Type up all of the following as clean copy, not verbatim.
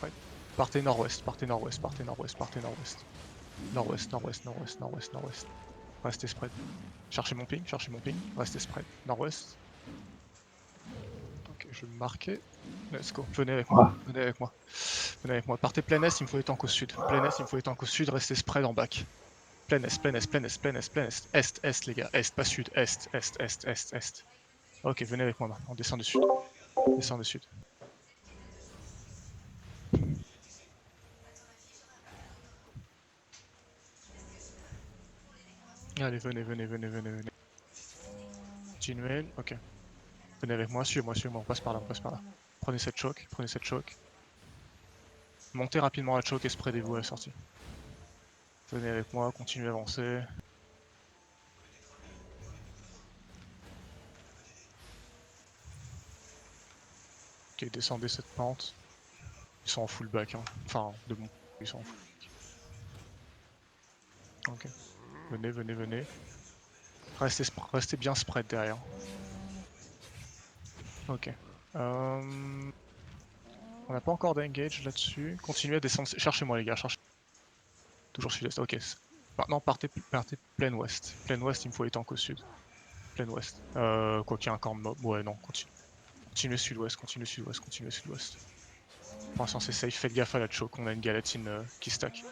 spread. Partez nord-ouest, partez nord-ouest, partez nord-ouest, partez nord-ouest. Nord-ouest, nord-ouest, nord-ouest, nord-ouest, nord-ouest. Restez spread. Cherchez mon ping, restez spread. Nord-ouest. Ok, je vais me marquer. Let's go. Venez avec moi, venez avec moi. Venez avec moi. Partez plein est, il me faut les tanks au sud. Plein est, il me faut les tanks au sud, restez spread en back. Plein est, plein est, plein est, plein est, plein est. Est, est les gars, est, pas sud, est, est, est, est, est. Ok, venez avec moi maintenant, on descend du sud. Descend du sud. Allez, venez, venez, venez, venez, venez. Continuez, ok. Venez avec moi, suivez-moi, suivez-moi, on passe par là, on passe par là. Prenez cette choke, prenez cette choke. Montez rapidement la choke et spreadez-vous à la sortie. Venez avec moi, continuez à avancer. Ok, descendez cette pente. Ils sont en full back, hein. Enfin, de bon, ils sont en full back. Ok. Venez, venez, venez. Restez bien spread derrière. Ok. On n'a pas encore d'engage là-dessus. Continuez à descendre. Cherchez-moi les gars, cherchez. Toujours sud-est, ok. Maintenant partez plein ouest. Plein ouest, il me faut les tanks au sud. Plein ouest. Quoi qu'il y ait un camp mob. Ouais, non, continuez sud-ouest, continuez sud-ouest, continuez sud-ouest. Pour l'instant, c'est safe. Faites gaffe à la choke, on a une galatine qui stack.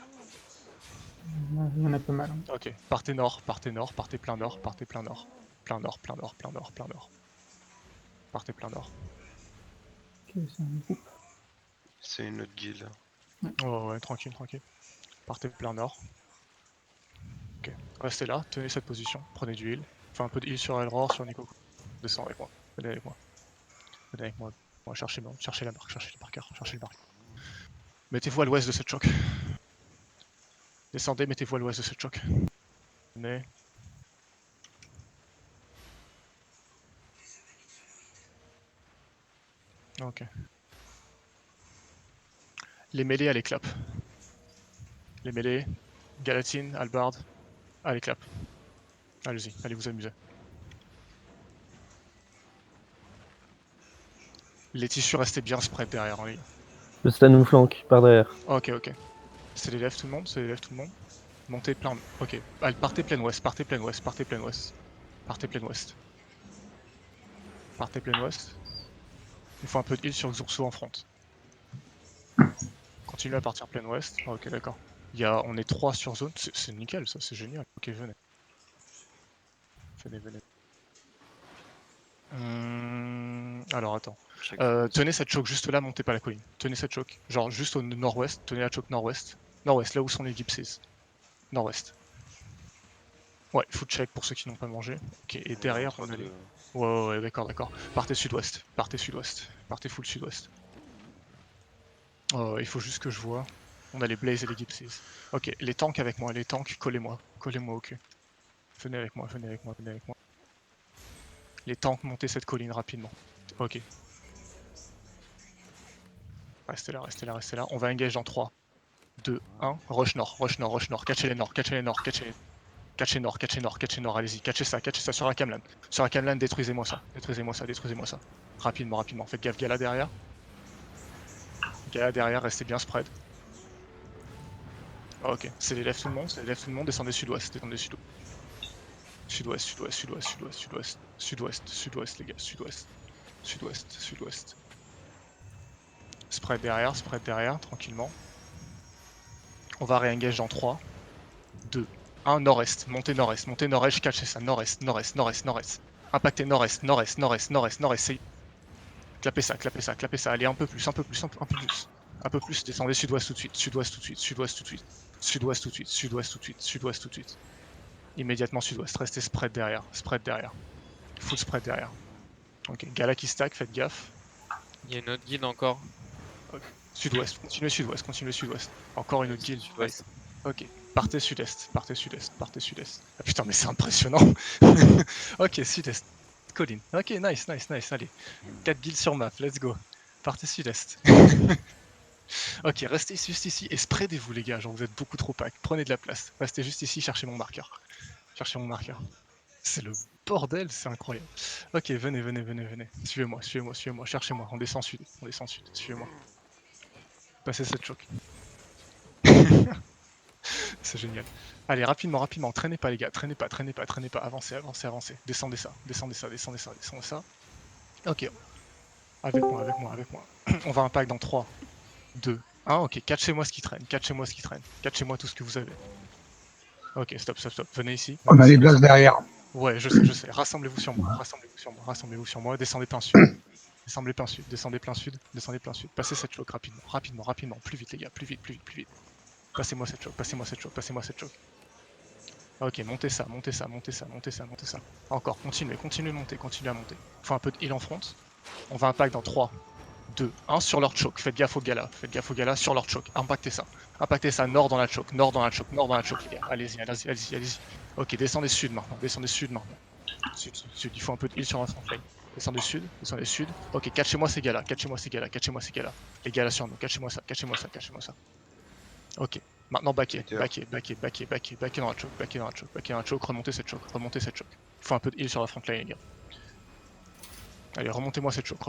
Il y en a pas mal. Hein. Ok, partez nord, partez nord, partez plein nord, partez plein nord. Plein nord, plein nord, plein nord, plein nord. Partez plein nord. Ok, c'est un groupe. C'est une autre guilde. Oh ouais, tranquille, tranquille. Partez plein nord. Ok, restez là, tenez cette position, prenez du heal. Fais un peu de heal sur Elror, sur Nico. Descends avec moi, venez avec moi. Venez avec moi. Cherchez la marque, cherchez les marqueurs, cherchez les marqueurs. Mettez-vous à l'ouest de cette choc. Descendez, mettez-vous à l'ouest de cette choc. Venez. Ok. Les mêlées, allez clap. Les mêlées, Galatine, Albard, allez clap. Allez-y, allez vous amuser. Les tissus restez bien spread derrière, hein, les gars. Le stun nous flanque par derrière. Ok, ok. C'est l'élève tout le monde, c'est l'élève tout le monde. Montez plein. Ok. Allez, partez plein ouest, partez plein ouest, partez plein ouest. Partez plein ouest. Partez plein ouest. Il faut un peu de heal sur Xurso en front. Continuez à partir plein ouest. Oh, ok, d'accord. On est 3 sur zone, c'est nickel ça, c'est génial. Ok, venez. Venez, venez. Alors attends. Tenez cette choke juste là, montez pas la colline. Tenez cette choke. Genre juste au nord-ouest, tenez la choke nord-ouest. Nord-ouest, là où sont les gypsies. Nord-ouest. Ouais, food check pour ceux qui n'ont pas mangé. Ok, et derrière, on a les. Ouais, d'accord, d'accord. Partez sud-ouest, partez sud-ouest. Partez full sud-ouest. Il faut juste que je vois. On a les Blaze et les Gypsies. Ok, les tanks avec moi, les tanks, collez-moi. Collez-moi au cul. Venez avec moi, venez avec moi, venez avec moi. Les tanks, montez cette colline rapidement. Ok. Restez là, restez là, restez là. On va engage dans 3, 2, 1. Rush nord, rush nord, rush nord. Catchez les nord, catchez les nord, catchez les. Catchez nord, catchez nord, catchez nord, allez-y, catchez ça sur la Camlan. Sur la Camlan, détruisez-moi ça, détruisez-moi ça, détruisez-moi ça. Rapidement, rapidement, faites gaffe, Gala derrière. Gala derrière, restez bien spread. Ok, c'est les lèvres tout le monde, c'est les lèvres tout le monde, descendez sud-ouest, descendez sud-ouest. Sud-ouest, sud-ouest, sud-ouest, sud-ouest, sud-ouest, sud-ouest, sud-ouest les gars, sud-ouest, sud-ouest, sud-ouest. Spread derrière, tranquillement. On va réengage dans 3, 2, 1, nord-est, montez nord-est, catchez ça, nord-est, nord-est, nord-est, nord-est. Impactez nord-est, nord-est, nord-est, nord-est, nord-est, clapez ça, clapez ça, clapez ça, allez un peu plus, un peu plus, un peu plus. Un peu plus, descendez sud-ouest tout de suite, sud-ouest tout de suite, sud-ouest tout de suite, sud-ouest tout de suite, sud-ouest tout de suite, sud-ouest tout de suite. Immédiatement sud-ouest, restez spread derrière, full spread derrière. Ok, Gala qui stack, faites gaffe. Il y a une autre guilde encore. Okay. Sud-ouest, continuez sud-ouest, continuez sud-ouest. Encore une autre guilde. Sud-ouest. Ok, partez sud-est, partez sud-est, partez sud-est. Ah putain, mais c'est impressionnant. Ok, sud-est. Colline. Ok, nice, nice, nice. Allez, 4 guilds sur map, let's go. Partez sud-est. Ok, restez juste ici et spreadez-vous les gars, genre vous êtes beaucoup trop pack. Prenez de la place. Restez juste ici, cherchez mon marqueur. Cherchez mon marqueur. C'est le bordel, c'est incroyable. Ok, venez, venez, venez, venez. Suivez-moi, suivez-moi, suivez-moi. Cherchez-moi, on descend sud, suivez-moi. Passez cette choke. C'est génial. Allez, rapidement, rapidement, traînez pas les gars, traînez pas, avancez, avancez, avancez. Descendez ça, descendez ça, descendez ça, descendez ça. Ok, avec moi, avec moi, avec moi. On va impact dans 3, 2, 1, ok, catchez-moi ce qui traîne, catchez-moi ce qui traîne, catchez-moi tout ce que vous avez. Ok, stop, stop, stop, venez ici. On Venez a ici. les blasts derrière. Ouais, je sais, rassemblez-vous sur moi, rassemblez-vous sur moi, rassemblez-vous sur moi, descendez plein sud. Descendez plein sud, descendez plein sud, descendez plein sud. Passez cette choke rapidement, rapidement, rapidement, plus vite les gars, plus vite, plus vite, plus vite. Passez-moi cette choke, passez-moi cette choke, passez-moi cette choke. Ok, montez ça, montez ça, montez ça, montez ça, montez ça. Encore, continuez, continuez à monter, continuez à monter. Faut un peu de heal en front. On va impact dans 3, 2, 1 sur leur choke. Faites gaffe au gala, faites gaffe au gala sur leur choke. Impactez ça. Impactez ça, nord dans la choke, nord dans la choke, nord dans la choke, les gars. Allez-y, allez-y, allez-y, allez-y. Ok, descendez sud maintenant, descendez sud maintenant. Sud, sud, sud. Il faut un peu de heal sur la front lane. Descendez sud, descendez sud. Ok, catchez-moi ces gars-là, catchez-moi ces gars-là, catchez-moi ces gars-là. Les gars là sur nous, catchez-moi ça, catchez-moi ça, catchez-moi ça. Ok, maintenant backer, backer, backer, backer, backer, backer dans la choke, backer dans la choke, backer dans la choke, remontez cette choke, remontez cette choke. Il faut un peu de heal sur la front line, les gars. Allez, remontez-moi cette choke,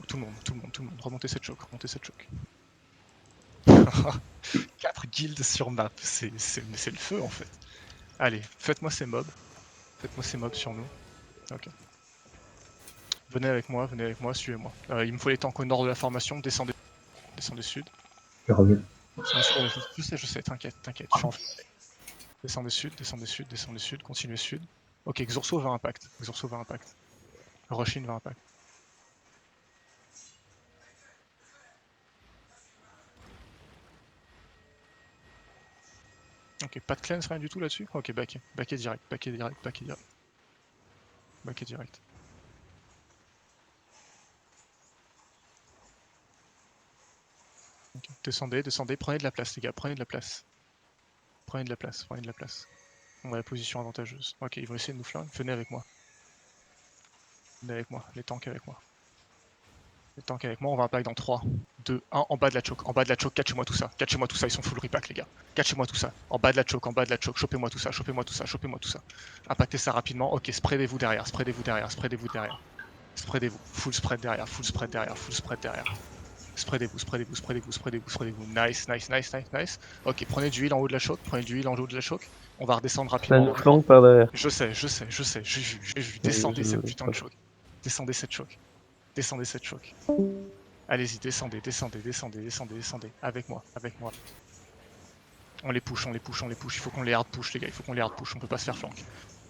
tout le monde, tout le monde, tout le monde, remontez cette choke, remontez cette choke. 4 guilds sur map, c'est le feu en fait. Allez, faites-moi ces mobs sur nous. Ok. Venez avec moi, suivez-moi. Il me faut les tanks au nord de la formation, descendez, descendez sud. Je reviens. Je sais, t'inquiète, t'inquiète, je suis en fait. Descendez sud, descendez sud, descendez sud, continuez sud. Ok, Xurso va impact, Xurso va impact. Roshin va impact. Ok, pas de cleanse, rien du tout là-dessus. Ok, backé, backé direct, backé direct, backé direct. Backé direct. Ok, descendez, descendez, prenez de la place les gars, prenez de la place. Prenez de la place, prenez de la place. On a la position avantageuse. Ok, ils vont essayer de nous flinguer, venez avec moi. Venez avec moi, les tanks avec moi. Les tanks avec moi, on va impact dans 3, 2, 1, en bas de la choke, catchez-moi tout ça, ils sont full repack les gars. Catchez-moi tout ça, en bas de la choke, chopez-moi tout ça, chopez-moi tout ça, chopez-moi tout ça. Impactez ça rapidement, ok, spreadez-vous derrière, spreadez-vous derrière, spreadez-vous derrière. Spreadez-vous, full spread derrière, full spread derrière, full spread derrière. Spreadez-vous, spreadez-vous, spreadez-vous, spreadez-vous, spreadez-vous. Nice, nice, nice, nice, nice. Ok, prenez du heal en haut de la choke, prenez du heal en haut de la choke. On va redescendre Ça rapidement. nous flanque par derrière. Je sais, j'ai vu. Descendez cette putain de choke. Descendez cette choke. Descendez cette choke. Allez-y, descendez, descendez, descendez, descendez, descendez. Avec moi, avec moi. On les push, on les push, on les push. Il faut qu'on les hard push, les gars. Il faut qu'on les hard push. On peut pas se faire flank.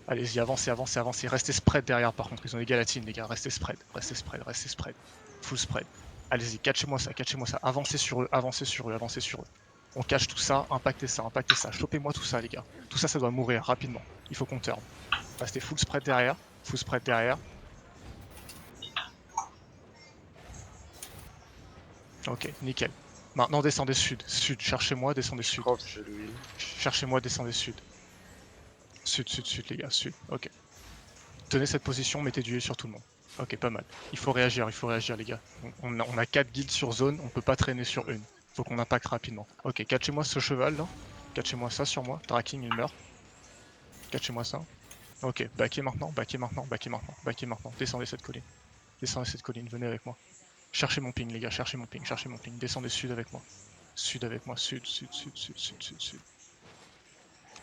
Allez-y, avancez, avancez, avancez. Restez spread derrière, par contre. Ils ont des galatines, les gars. Restez spread, restez spread, restez spread. Full spread. Allez-y, catchez-moi ça, catchez-moi ça. Avancez sur eux, avancez sur eux, avancez sur eux. On cache tout ça, impactez ça, impactez ça. Chopez-moi tout ça, les gars. Tout ça, ça doit mourir rapidement. Il faut qu'on turn. Restez full spread derrière, full spread derrière. Ok, nickel. Maintenant, descendez sud. Sud, cherchez-moi, descendez sud. Prof, je lui. Cherchez-moi, descendez sud. Sud, sud, sud, les gars, sud. Ok. Tenez cette position, mettez du heal sur tout le monde. Ok, pas mal. Il faut réagir, les gars. On a 4 guilds sur zone, on peut pas traîner sur une. Faut qu'on impacte rapidement. Ok, catchez-moi ce cheval là. Catchez-moi ça sur moi. Draking, il meurt. Catchez-moi ça. Ok, backez maintenant, backez maintenant, backez maintenant, backez maintenant. Descendez cette colline. Descendez cette colline, venez avec moi. Cherchez mon ping, les gars, cherchez mon ping, cherchez mon ping. Descendez sud avec moi. Sud avec moi, sud, sud, sud, sud, sud, sud, sud.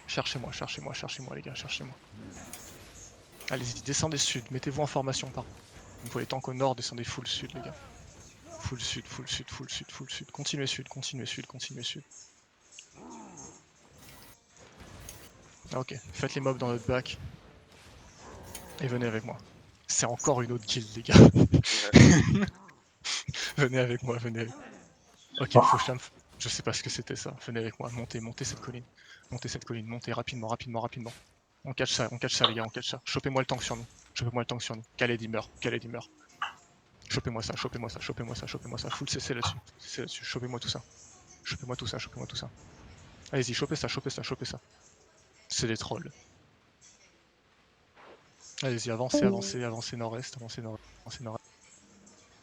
Cherchez-moi, cherchez-moi, cherchez-moi, les gars, cherchez-moi. Allez-y, descendez sud, mettez-vous en formation par. Vous pouvez tank au nord, descendez full sud, les gars. Full sud, full sud, full sud, full sud. Continuez sud, continuez sud, continuez sud. Ok, faites les mobs dans notre back. Et venez avec moi. C'est encore une autre guild, les gars. Venez avec moi, venez avec moi. Ok, Faucham, je sais pas ce que c'était ça. Venez avec moi, montez, montez cette colline. Montez cette colline, montez rapidement, rapidement, rapidement. On catch ça, les gars, on catch ça. Chopez-moi le tank sur nous. Chopez-moi le tank sur nous. Khaled il meurt, Khaled il meurt. Chopez-moi ça, chopez-moi ça, chopez-moi ça, chopez-moi ça. Full CC là-dessus. CC là-dessus. Chopez-moi tout ça. Chopez-moi tout ça, chopez-moi tout ça. Allez-y, chopez ça, chopez ça, chopez ça. C'est des trolls. Allez-y, avancez, avancez, avancez nord-est, avancez nord-est, avancez nord-est.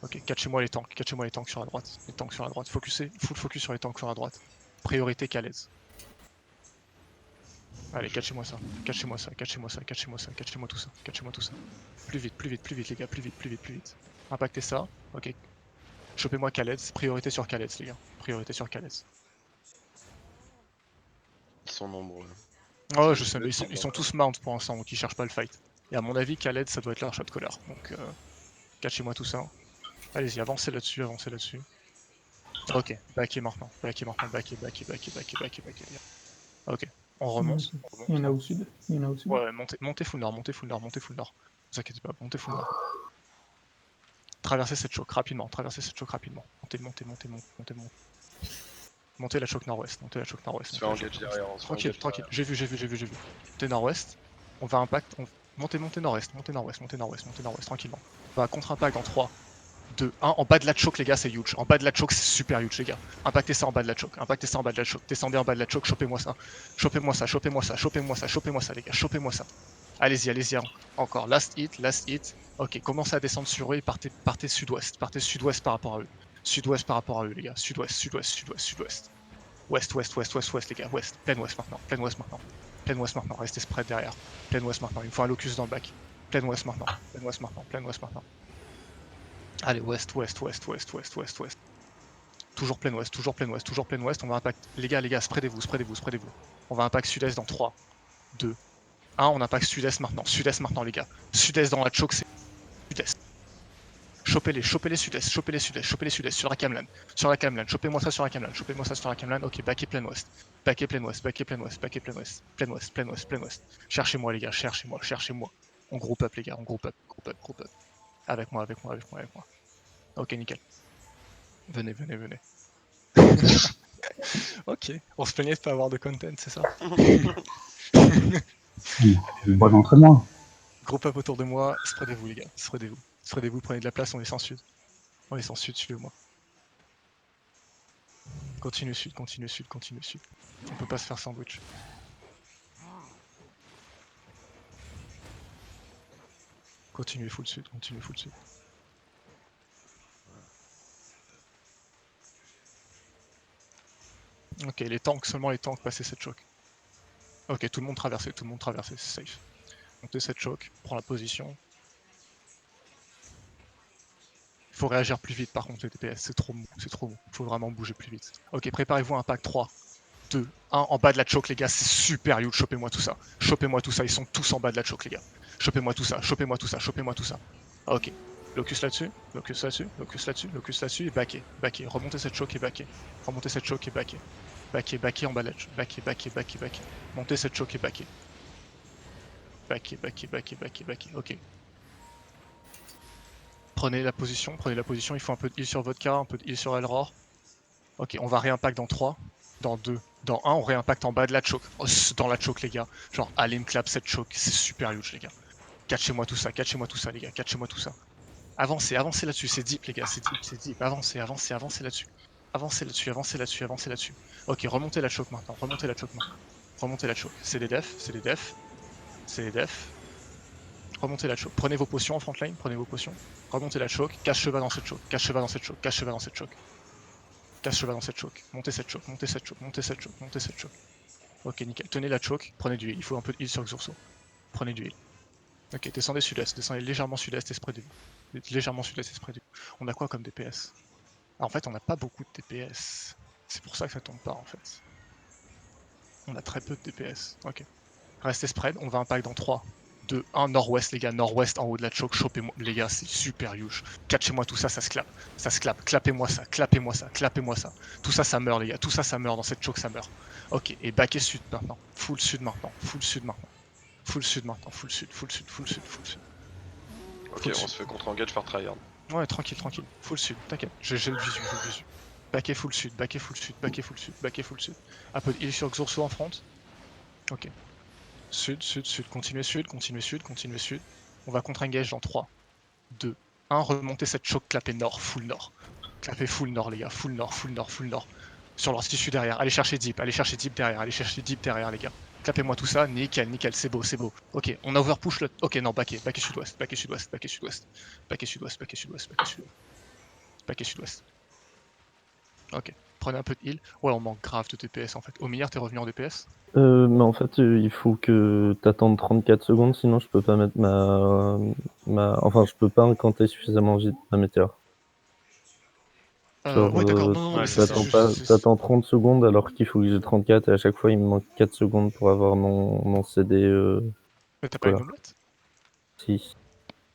Ok, catchez-moi les tanks sur la droite. Les tanks sur la droite. Focussez, full focus sur les tanks sur la droite. Priorité Khaled. Allez, catchez-moi ça, catchez-moi ça, catchez-moi ça, catchez-moi ça, catchez-moi tout ça, catchez-moi tout ça. Plus vite, plus vite, plus vite les gars, plus vite, plus vite, plus vite. Impactez ça, ok. Chopez-moi Khaled, priorité sur Khaled, les gars. Priorité sur Khaled. Ils sont nombreux. Oh, C'est je sais, mais le ils sont encore. tous mount pour l'instant, donc ils cherchent pas le fight. Et à mon avis, Khaled, ça doit être leur shot caller. Donc, catchez-moi tout ça. Allez-y, avancez là-dessus, avancez là-dessus. Ok, backé maintenant, backé maintenant, backé. Ok, on remonte. On Il y en a remonte. au sud. Il y en a au sud. Ouais, montez full nord, montez full nord. Ne vous inquiétez pas, montez full nord. Traversez cette choke rapidement, Montez. Montez la choke nord-ouest, On se fait engage derrière, on se fait Tranquille, engage tranquille, derrière. j'ai vu. Montez nord-ouest, on va impact, montez nord-est, tranquillement. On va contre-impact dans 3, 2, 1, en bas de la choke les gars, c'est huge. En bas de la choke, c'est super huge les gars. Impactez ça en bas de la choke, descendez en bas de la choke, chopez-moi ça les gars, chopez-moi ça. Allez-y, encore, last hit. Ok, commencez à descendre sur eux et partez sud-ouest, par rapport à eux. Sud-ouest par rapport à eux les gars, sud-ouest. Ouest, les gars, ouest, plein ouest maintenant, restez spread derrière. Plein ouest maintenant, il me faut un locus dans le back. Plein ouest maintenant. Allez, ouest. Toujours plein ouest, on va impact. Les gars, spreadez-vous. On va impact sud-est dans 3, 2, 1, on impact sud-est maintenant, les gars. Sud-est dans la choke, c'est sud-est. Chopez-les sud-est, sur la Camlan, chopez-moi ça sur la Camlan, ok, backez plein ouest, plein ouest. Cherchez-moi les gars, cherchez-moi. On groupe up les gars, on groupe up. Avec moi. Ok, nickel. Venez. Ok, on se plaignait de pas avoir de content, c'est ça? Bon entraînement. Groupe up autour de moi, spreadez-vous les gars, spreadez-vous, prenez de la place, on est sans sud, suivez-moi. Continue sud. On peut pas se faire sandwich. Continuez full sud. Ok, seulement les tanks passer cette choke. Ok, tout le monde traversé, c'est safe. Montez cette choke, prends la position. Il faut réagir plus vite par contre les DPS, c'est trop mou. Il faut vraiment bouger plus vite. Ok, préparez-vous à impact 3, 2, 1, en bas de la choke les gars, c'est super huge, chopez-moi tout ça, ils sont tous en bas de la choke les gars. Chopez-moi tout ça. Ok, locus là-dessus, et backez. Remontez cette choke et backez. Backez en bas de la choke, backez. Montez cette choke et backez. Backez, ok. Prenez la position, il faut un peu de heal sur Vodka, un peu de heal sur Elror. Ok, on va réimpact dans 3, dans 2, dans 1, on réimpact en bas de la choke. Oh, dans la choke les gars, genre allez me clap cette choke, c'est super huge les gars. Catchez-moi tout ça les gars, Avancez là-dessus, c'est deep les gars, c'est deep. Avancez là-dessus. Avancez là-dessus. Ok, remontez la choke maintenant. C'est des defs. Remontez la choke. Prenez vos potions en frontline, Remontez la choke, cache cheval dans cette choke. Montez cette choke. Ok, nickel. Tenez la choke, prenez du heal. Il faut un peu de heal sur Xurso. Prenez du heal. Ok, descendez sud-est, descendez légèrement sud-est et spreadez-vous. On a quoi comme DPS? En fait, on n'a pas beaucoup de DPS. C'est pour ça que ça tombe pas, en fait. On a très peu de DPS. Ok. Restez spread, on va impact dans 3, 2, 1, nord-ouest, les gars. Nord-ouest, en haut de la choke, chopez-moi. Les gars, c'est super huge. Catchez-moi tout ça, ça se clap. Clapez-moi ça. Tout ça, ça meurt, les gars. Dans cette choke, ça meurt. Ok, et backez sud maintenant. Full sud maintenant. Full sud. Ok, on se fait contre-engage par tryhard. Ouais, tranquille. Full sud, t'inquiète. J'ai le visu. Backez full sud. Un peu de heal sur Xurso en front. Ok. Sud. Continuez sud. On va contre-engage dans 3, 2, 1. Remontez cette choke, clapez nord, full nord. Clapez full nord, les gars. Full nord. Sur leur tissu derrière. Allez chercher deep derrière, les gars. Clapez-moi tout ça, nickel, c'est beau. Ok, on overpush le. Ok, non, backez sud-ouest. Ok, prenez un peu de heal. Ouais, on manque grave de DPS en fait. Omir, t'es revenu en DPS? Mais en fait, il faut que t'attendes 34 secondes, sinon je peux pas mettre Enfin, je peux pas incanter suffisamment vite ma météore. Genre, Ouais, d'accord, non, non, non, ouais, mais c'est ça. t'attends 30 secondes alors qu'il faut que j'ai 34 et à chaque fois il me manque 4 secondes pour avoir mon CD Mais t'as pas une Scholar. omelette? Si.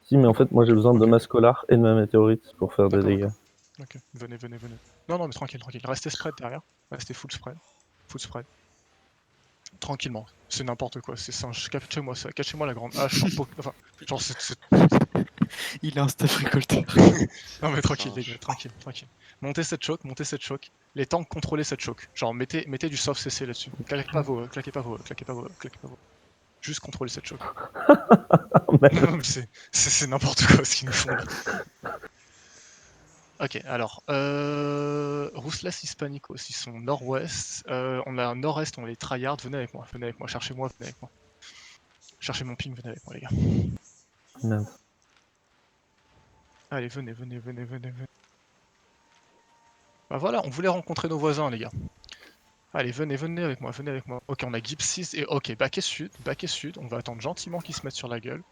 Si, mais en fait, moi j'ai besoin de Ok, ma ok. Scholar et de ma météorite pour faire des D'accord, dégâts. d'accord. Ok, venez, venez, venez. Non, non, mais tranquille, tranquille. Restez spread derrière. Restez full spread. Full spread. Tranquillement. C'est n'importe quoi. C'est singe. Cachez-moi ça. Cachez-moi la grande hache. Enfin, genre, Il a un staff récolteur. Non, mais tranquille, les Singe. gars, tranquille, tranquille. Montez cette choke, montez cette choke. Les tanks, contrôlez cette choke. Genre, mettez du soft CC là-dessus. Claquez pas vos, claquez pas vos, claquez pas vos, claquez pas vos. Juste contrôlez cette choke. Non, Merde. non, mais c'est n'importe quoi ce qu'ils nous font là. Ok, alors, Rouslas Hispanicos, ils sont nord-ouest. On a un nord-est, on a les tryhards. Venez avec moi, cherchez-moi, venez avec moi. Cherchez mon ping, venez avec moi, les gars. Merde. Allez, venez, venez, venez, venez, venez. Bah voilà, on voulait rencontrer nos voisins, les gars. Allez, venez, venez avec moi, venez avec moi. Ok, on a Gypsies et ok, back et sud, back et sud. On va attendre gentiment qu'ils se mettent sur la gueule.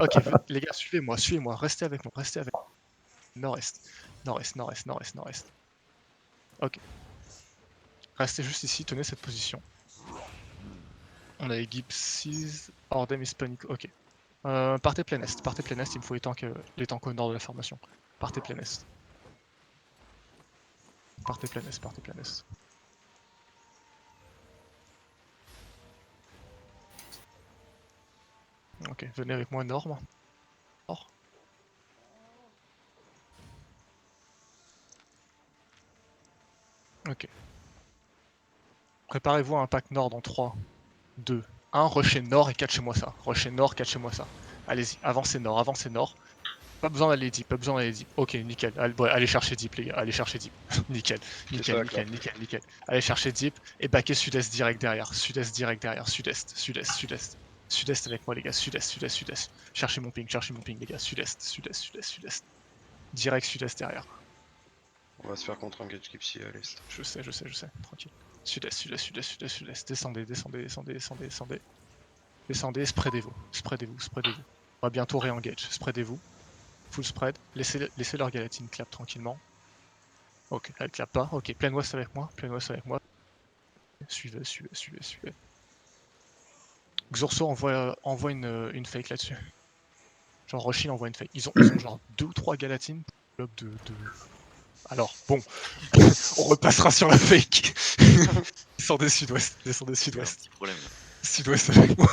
Ok, les gars, suivez-moi, suivez-moi, restez avec moi, restez avec moi. Nord-est, nord-est, nord-est, nord-est, nord-est. Ok. Restez juste ici, tenez cette position. On a les Gypsies, Ordem Hispanic, ok. Partez plein est, il me faut les tanks au nord de la formation. Partez plein est. Partez plein est, partez plein est. Ok, venez avec moi nord, moi. Nord. Ok. Préparez-vous à un pack nord dans 3, 2, 1, rushez nord et catchez-moi ça. Rushez nord, catchez-moi ça. Allez-y, avancez nord, avancez nord. Pas besoin d'aller deep, pas besoin d'aller deep. Ok, nickel. Allez, ouais, allez chercher deep, les gars, allez chercher deep. Nickel, Qui nickel, ça, nickel, clap? nickel, nickel. Allez chercher deep et backer sud-est direct derrière. Sud-est direct derrière. Sud-est, sud-est, sud-est. Sud-est avec moi, les gars. Sud-est, sud-est, sud-est. Cherchez mon ping, les gars. Sud-est, sud-est, sud-est, sud-est. Direct sud-est derrière. On va se faire contre engage Gypsy à l'est. Je sais, je sais, je sais. Tranquille. Sud-est, sud-est, sud-est, sud-est, sud-est. Descendez, descendez, descendez, descendez, descendez. Descendez, spreadez-vous, spreadez-vous, spreadez-vous. On va bientôt re-engage, spreadez-vous. Full spread, laissez leur galatine clap tranquillement. Ok, elle clap pas. Ok, plein ouest avec moi, plein ouest avec moi. Suivez, suivez, suivez, suivez. Xurso envoie une fake là-dessus. Genre Roshin envoie une fake. Ils ont genre 2 ou 3 galatines pour le bloc de... Alors, bon, on repassera sur la fake. Descendez sud-ouest, descendez Il y a un sud-ouest. petit problème là. Sud-ouest avec moi.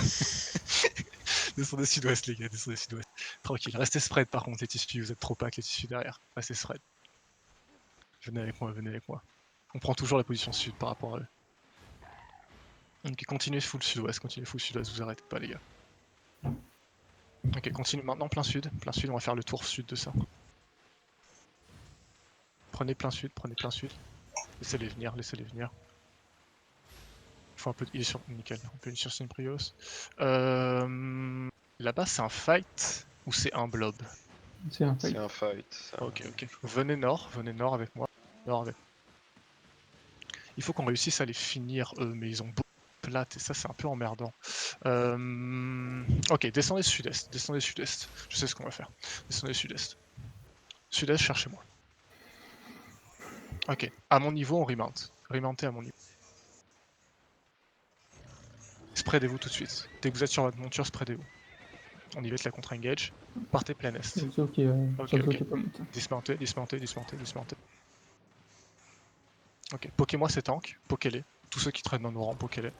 Descendez sud-ouest, les gars, descendez sud-ouest. Tranquille, restez spread par contre, les tissus, vous êtes trop pack, les tissus derrière. Restez spread. Venez avec moi, venez avec moi. On prend toujours la position sud par rapport à eux. Ok, continuez full sud-ouest, vous arrêtez pas, les gars. Ok, continue maintenant plein sud, on va faire le tour sud de ça. Prenez plein sud, laissez-les venir, laissez-les venir. Il faut un peu de... Il est sur... Nickel, on peut aller sur Simprios. Là-bas, c'est un fight ou c'est un blob? C'est un C'est fight. un fight. Ça... Ok, ok. Venez nord avec moi. Nord avec... Il faut qu'on réussisse à les finir eux, mais ils ont beaucoup de plate et ça c'est un peu emmerdant. Ok, descendez sud-est, descendez sud-est. Je sais ce qu'on va faire. Descendez sud-est. Sud-est, cherchez-moi. Ok, à mon niveau, on remount. Remontez à mon niveau. Spreadez-vous tout de suite. Dès que vous êtes sur votre monture, spreadez-vous. On y va avec la contre-engage. Partez plein est. Xurso qui Ok, Xurso ok. qui est pas monté. Dismontez, dismontez, dismontez, dismontez. Ok, pokez-moi ces tanks, pokez-les. Tous ceux qui traînent dans nos rangs, pokez-les.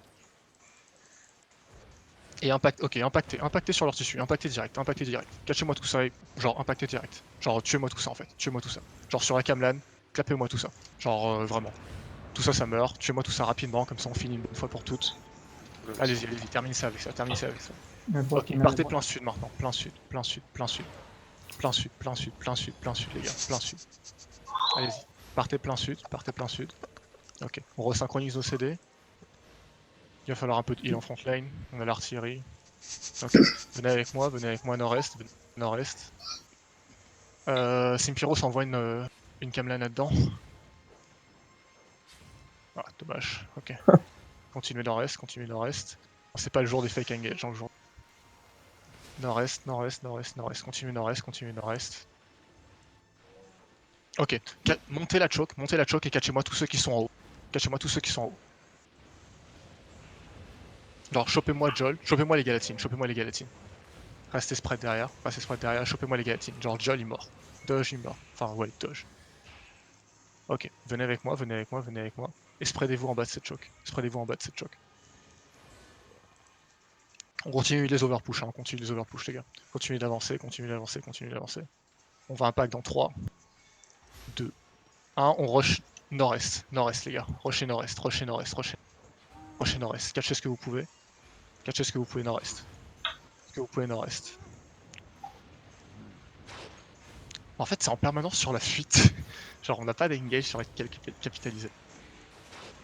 Et impact, ok, impactez sur leur tissu, impactez direct. Catchez-moi tout ça, et genre impactez direct. Genre tuez-moi tout ça en fait, tuez-moi tout ça. Genre sur la Camlan, clapez-moi tout ça. Genre vraiment. Tout ça, ça meurt, tuez-moi tout ça rapidement, comme ça on finit une bonne fois pour toutes. Allez-y, allez-y, terminez ça avec ça, terminez ça avec ça. À droite, Ok, on a la partez droite. plein sud maintenant, plein sud, plein sud, plein sud. Plein sud, plein sud, plein sud, plein sud les gars, plein sud. Allez-y, partez plein sud, partez plein sud. Ok, on resynchronise nos CD. Il va falloir un peu de heal en front lane, on a l'artillerie. Ok, venez avec moi nord-est, nord-est. Simpiros envoie une Kamlan là-dedans. Ah, dommage, ok. Continuez nord-est, continuez nord-est. C'est pas le jour des fake engage, hein, le jour. Nord-est, nord-est, nord-est, nord-est, continuez nord-est, continuez nord-est. Ok, montez la choke et catchez-moi tous ceux qui sont en haut. Catchez-moi tous ceux qui sont en haut. Genre, chopez-moi Jol, chopez-moi les Galatines, chopez-moi les Galatines. Restez spread derrière, chopez-moi les Galatines. Genre, Jol il mort. Doge il mort. Enfin, ouais, Doge. Ok, venez avec moi, venez avec moi, venez avec moi. Et spreadez-vous en bas de cette choke. Spreadez-vous en bas de cette choke. On continue les overpush, hein, on continue les overpush, les gars. Continuez d'avancer, continuez d'avancer, continuez d'avancer. On va impact dans 3, 2, 1, on rush nord-est, nord-est, les gars. Rushez nord-est, rushez nord-est, rushez. Rushez nord-est. Catchez ce que vous pouvez. Catchez ce que vous pouvez nord-est. Ce que vous pouvez nord-est. En fait, c'est en permanence sur la fuite. Genre, on n'a pas d'engage sur lequel capitaliser.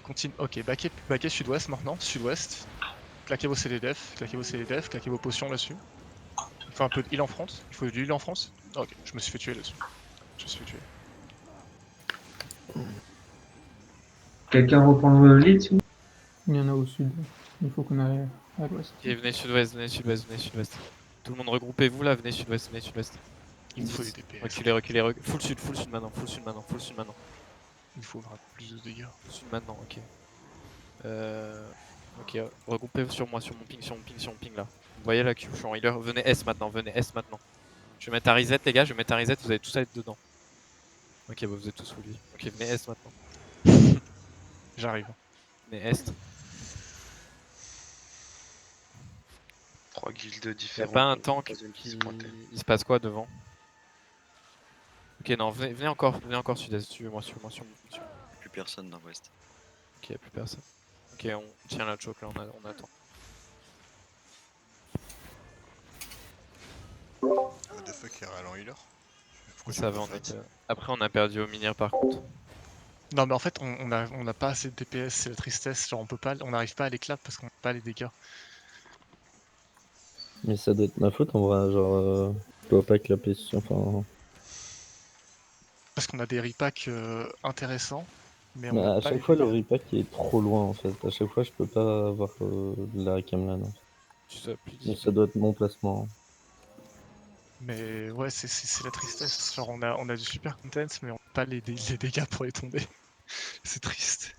Continue. Ok, backez sud-ouest maintenant. Sud-ouest. Claquez vos CDDF, claquez vos CDDF, claquez vos potions là-dessus. Il faut un peu de heal en front. Il faut du heal en front. Ok, je me suis fait tuer là-dessus. Je me suis fait tuer. Quelqu'un reprend le lead, s'il vous plaît? Il y en a au sud. Il faut qu'on aille à l'ouest. Ok, venez sud-ouest, venez sud-ouest, venez sud-ouest. Tout le monde regroupez-vous là, venez sud-ouest, venez sud-ouest. Il me faut des DPS. Reculez, reculez, reculez. Full sud maintenant, full sud maintenant, full sud maintenant. Il me faut vraiment plus de dégâts. Full sud maintenant, ok. Ok, regroupez sur moi, sur mon ping, là. Vous voyez là que je suis en healer. Venez S maintenant, venez S maintenant. Je vais mettre un reset, les gars, je vais mettre un reset, vous allez tous être dedans. Ok, bah vous êtes tous full vie. Ok, venez S maintenant. J'arrive. Venez Est. 3 guildes Y'a différentes. pas un donc tank troisième qui qui... se pointait. Il se passe quoi devant? Ok, non, venez encore sud-est, suivez-moi, suivez-moi, suivez-moi. Plus personne dans l'ouest. Ok, y'a plus personne. Ok, on tient la choke là, on attend. What the fuck, il râle en healer? Pourquoi tu Ça me va, fight? Après on a perdu au minière par contre. Non mais en fait on a pas assez de DPS, c'est la tristesse, genre on n'arrive pas à les clap parce qu'on n'a pas les dégâts. Mais ça doit être ma faute en vrai, genre, je dois pas clapper sur. Enfin, Parce qu'on a des repacks intéressants, mais on bah, n'a à pas chaque les fois le dégâts. repack est trop loin en fait. À chaque fois je peux pas avoir la Camlan. Tu sois plus Mais ça doit être mon placement. Mais ouais c'est la tristesse, genre on a du super content mais on n'a pas les dégâts pour les tomber. C'est triste.